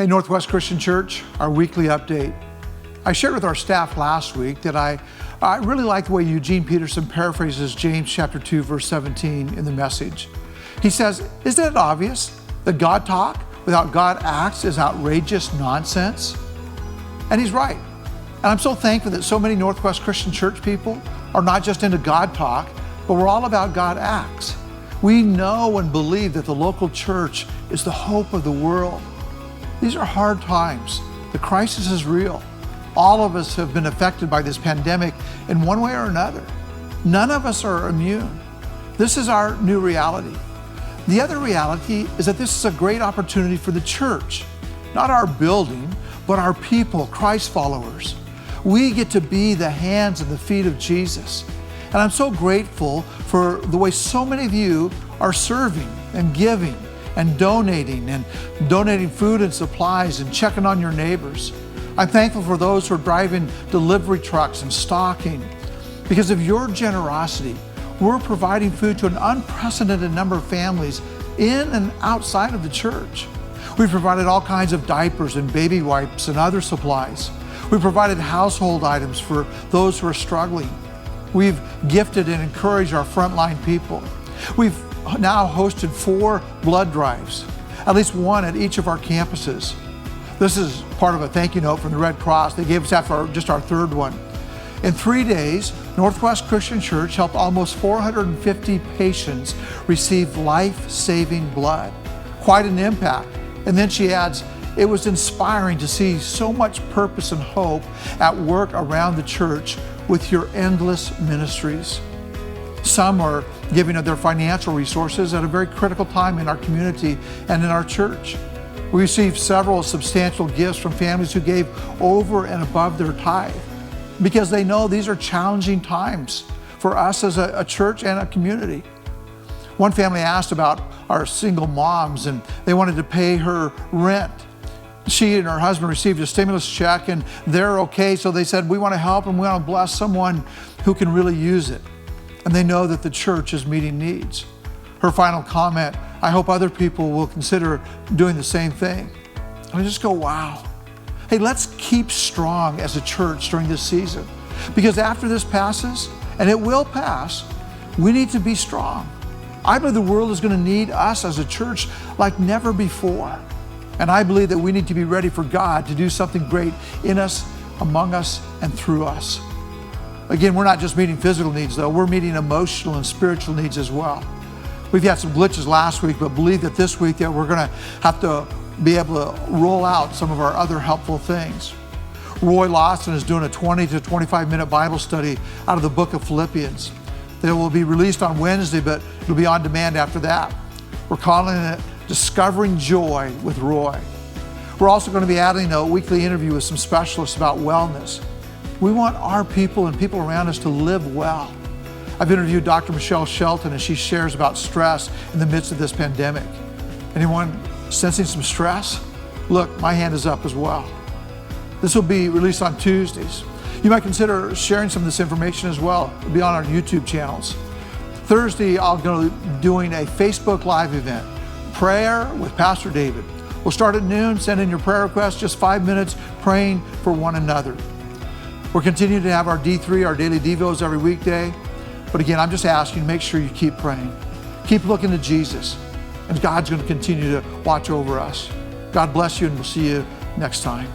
Hey, Northwest Christian Church, our weekly update. I shared with our staff last week that I really like the way Eugene Peterson paraphrases James chapter 2, verse 17 in the Message. He says, "Isn't it obvious that God talk without God acts is outrageous nonsense?" And he's right. And I'm so thankful that so many Northwest Christian Church people are not just into God talk, but we're all about God acts. We know and believe that the local church is the hope of the world. These are hard times. The crisis is real. All of us have been affected by this pandemic in one way or another. None of us are immune. This is our new reality. The other reality is that this is a great opportunity for the church, not our building, but our people, Christ followers. We get to be the hands and the feet of Jesus. And I'm so grateful for the way so many of you are serving and giving and donating food and supplies and checking on your neighbors. I'm thankful for those who are driving delivery trucks and stocking. Because of your generosity, we're providing food to an unprecedented number of families in and outside of the church. We've provided all kinds of diapers and baby wipes and other supplies. We've provided household items for those who are struggling. We've gifted and encouraged our frontline people. We've now hosted 4 blood drives, at least one at each of our campuses. This is part of a thank you note from the Red Cross. They gave us after just our 3rd one. In 3 days, Northwest Christian Church helped almost 450 patients receive life-saving blood. Quite an impact. And then she adds, it was inspiring to see so much purpose and hope at work around the church with your endless ministries. Some are giving of their financial resources at a very critical time in our community and in our church. We received several substantial gifts from families who gave over and above their tithe because they know these are challenging times for us as a church and a community. One family asked about our single moms and they wanted to pay her rent. She and her husband received a stimulus check and they're okay, so they said, we want to help and we want to bless someone who can really use it. And they know that the church is meeting needs. Her final comment, I hope other people will consider doing the same thing. I just go, wow. Hey, let's keep strong as a church during this season. Because after this passes, and it will pass, we need to be strong. I believe the world is going to need us as a church like never before. And I believe that we need to be ready for God to do something great in us, among us, and through us. Again, we're not just meeting physical needs though, we're meeting emotional and spiritual needs as well. We've had some glitches last week, but believe that this week that we're gonna have to be able to roll out some of our other helpful things. Roy Lawson is doing a 20 to 25 minute Bible study out of the book of Philippians. They will be released on Wednesday, but it'll be on demand after that. We're calling it Discovering Joy with Roy. We're also going to be adding a weekly interview with some specialists about wellness. We want our people and people around us to live well. I've interviewed Dr. Michelle Shelton and she shares about stress in the midst of this pandemic. Anyone sensing some stress? Look, my hand is up as well. This will be released on Tuesdays. You might consider sharing some of this information as well. It'll be on our YouTube channels. Thursday, I'm going to be doing a Facebook Live event, Prayer with Pastor David. We'll start at noon, send in your prayer requests, just 5 minutes praying for one another. We're continuing to have our D3, our daily devos every weekday. But again, I'm just asking, make sure you keep praying. Keep looking to Jesus. And God's going to continue to watch over us. God bless you and we'll see you next time.